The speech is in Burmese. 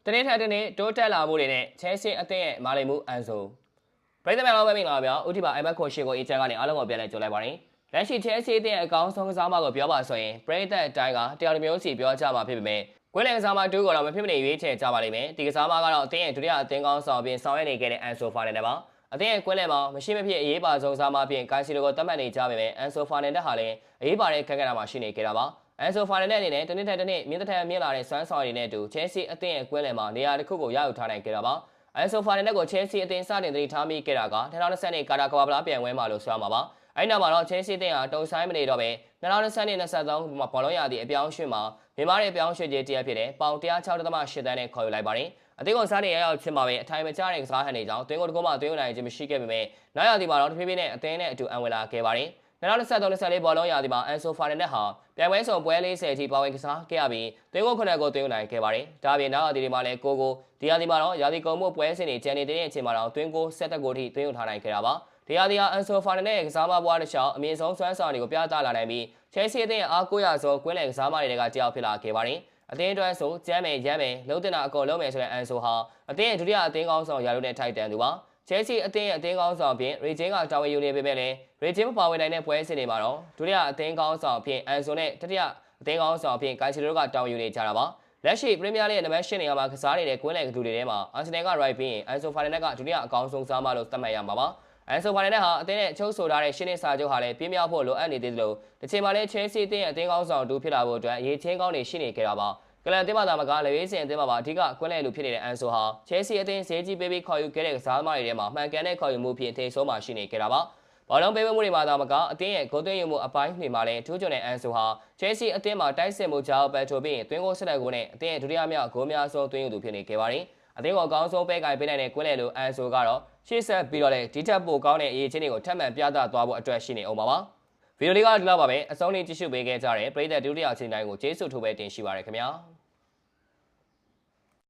တနေ့ထက်တနေ့တိုးတက်လာမှုတွေနဲ့ချဲစီအသင်းရဲ့မာလီမှုအန်ဆိုပရိသတ်များအားပဲမင်္ဂလာပါဗျာဥတီပါအိုင်ဘက်ခွန်ရှင်ကိုအင်ချန်ကနေအားလုံးကိုပြန်လည်ကြိုလိုက်ပါရင်လက်ရှိချဲစီအသင်းရဲ့အကောင်းဆုံးကစားမကိုပြောပါဆိုရင်ပရိသတ်အတိုင်းကတရားတစ်မျိုးစီပြောကြမှာဖြစ်ပေမဲ့ကွင်းလယ်ကစားမတူကိုတော့မဖြစ်မနေရွေးချယ်ကြပါလိမ့်မယ်ဒီကစားမကတော့အသင်းရဲ့ဒုတိယအသင်းကောင်းဆောင်ပြင်ဆောင်ရွက်နေခဲ့တဲ့အန်ဆိုဖာနန်ဒက်ပါအသင်းရဲ့ကွင်းလယ်မှာမရှိမဖြစ်အရေးပါဆုံးစားမပြင်ကိုင်စီလိုကိုတတ်မှတ်နေကြပေမဲ့အန်ဆိုဖာနန်ဒက်ဟာလည်းအရေးပါတဲ့ခက်ခဲတာမှရှိနေကြတာပါအန်ဆိုဖာနန်ဒက်အနေနဲ့တနေ့ထက်တနေ့မြင့်တက်မြင့်လာတဲ့စွမ်းဆောင်ရည်နဲ့အတူချဲစီအသင်းရဲ့ကွင်းလယ်မှာနေရာတစ်ခုကိုရယူထားနိုင်ကြတာပါအန်ဆိုဖာနန်ဒက်ကိုချဲစီအသင်းစတင်သတိထားမိခဲ့တာက2020နှစ်ကာတာကဘာဗလာပြန်ဝဲမှာလို့ဆိုရမှာပါအဲ့နောက်မှာတော့ချဲစီအသင်းဟာတုံဆိုင်မနေတော့ပဲ2020နှစ်23မှာဘောလုံးရသည့်အပြောင်းရွှေ့မှာမြန်မာရဲ့ပြောင်းရွှေ့ခြင်းတရားဖြစ်တဲ့ပေါင်106.8တန်းနဲ့ခေါ်ယူလိုက်ပါတယ်အသင်းကိုစားနေရရောက်ဖြစ်မှာပဲအထိုင်မကျတဲ့ကစားဟန်တွေကြောင့်တွင်းကိုတကုန်းမှတွင်းနိုင်ခြင်းမရှိခဲ့ပေမဲ့နောက်ရသည့်မှာတော့တဖြည်းဖြည်းနဲ့အသင်းနဲ့အတူအံဝင်လာခဲ့ပါတယ်2023-24ဘောလုံးရာသီမှာအန်ဆိုဖာနန်ဒက်ဟာပြိုင်ပွဲဆောင်ပွဲ40အထိပါဝင်ကစားခဲ့ရပြီးတွင်းကို9ကိုတွင်းနိုင်ခဲ့ပါတယ်။ဒါအပြင်နောက်ရာသီတွေမှာလည်းကိုဒီရာသီမှာတော့ရာသီကုန်မှုပွဲစဉ်တွေကျန်နေတဲ့အချိန်မှာတော့တွင်းကို7ကိုအထိတွင်းယူထားနိုင်ခဲ့တာပါ။ဒီရာသီဟာအန်ဆိုဖာနန်ဒက်ရဲ့ကစားမပွားတစ်လျှောက်အမြင့်ဆုံးစွမ်းဆောင်တွေကိုပြသလာနိုင်ပြီးချဲစီအသင်းရဲ့အားကိုးရဆုံးကွင်းလယ်ကစားမတွေကတယောက်ဖြစ်လာခဲ့ပါတယ်။အသင်းအတွက်ဆိုကျမ်းမယ်ရမ်းမယ်လုံးတင်တာအကုန်လုံးမယ်ဆိုတဲ့အန်ဆိုဟာအသင်းရဲ့ဒုတိယအသင်းကောင်းဆောင်ရာထူးနဲ့ထိုက်တန်သူပါချဲစီအသင်းရဲ့အသင်းကောင်းဆောင်ဖြင့်ရေဂျင်းကတာဝန်ယူနေပေမဲ့လည်းရေဂျင်းမပါဝင်နိုင်တဲ့ပွဲစဉ်တွေမှာတော့ဒုတိယအသင်းကောင်းဆောင်ဖြင့်အန်ဆိုနဲ့တတိယအသင်းကောင်းဆောင်ဖြင့်ကိုင်စီလိုကတာဝန်ယူနေကြတာပါလက်ရှိပရီးမီးယားလိရဲ့နံပါတ်10နေရာမှာကစားနေတဲ့ကွင်းလယ်ကတူတွေထဲမှာအာဆင်နယ်ကရိုက်ပြီးရင်အန်ဆိုဖာနန်ဒက်ကဒုတိယအကောင်းဆုံးစားမလို့သတ်မှတ်ရမှာပါအန်ဆိုဖာနန်ဒက်ဟာအသင်းနဲ့ချုပ်ဆိုထားတဲ့ရှင်းနေစာချုပ်ဟာလည်းပြင်းပြဖို့လိုအပ်နေသေးသလိုတစ်ချိန်မှာလည်းချဲစီအသင်းရဲ့အသင်းကောင်းဆောင်တူဖြစ်လာဖို့အတွက်အရေးချင်းကောင်းတွေရှိနေကြတာပါကလန်အသင်းမှာသာမကလေဝေးစင်အသင်းမှာပါအဓိကကွင်းလယ်လူဖြစ်နေတဲ့အန်ဆိုဟာချဲစီအသင်းဈေးကြီးပေးပြီးခေါ်ယူခဲ့တဲ့ကစားသမားတွေထဲမှာမှန်ကန်တဲ့ခေါ်ယူမှုဖြင့်ထိဆုံးမှရှိနေကြတာပါဘောလုံးပေးမှုတွေမှာသာမကအသင်းရဲ့ဂိုးသွင်းယူမှုအပိုင်းတွေမှာလည်းထူးချွန်တဲ့အန်ဆိုဟာချဲစီအသင်းမှာတိုက်စစ်မှုကြောင့်ပဲထိုးပြီးသွင်းကိုဆက်လက်ကိုနဲ့အသင်းရဲ့ဒုတိယမြောက်ဂိုးများဆုံးသွင်းယူသူဖြစ်နေခဲ့ပါတယ်အသင်းကိုအကောင်းဆုံးပဲကင်ပေးနိုင်တဲ့ကွင်းလယ်လူအန်ဆိုကတော့ရှေ့ဆက်ပြီးတော့လည်းဒီထက်ပိုကောင်းတဲ့အရေးချင်းတွေကိုထပ်မံပြသသွားဖို့အတွက်ရှိနေအောင်ပါဗီဒီယိုလေးကဒီလောက်ပါပဲအဆုံးလေးကြည့်ရှုပေးခဲ့ကြတဲ့ပရိသတ်ဒုတိယအချိန်တိုင်းကိုကျေးဇူးထိုးပဲတင်ရှိပါရခင်ဗျာ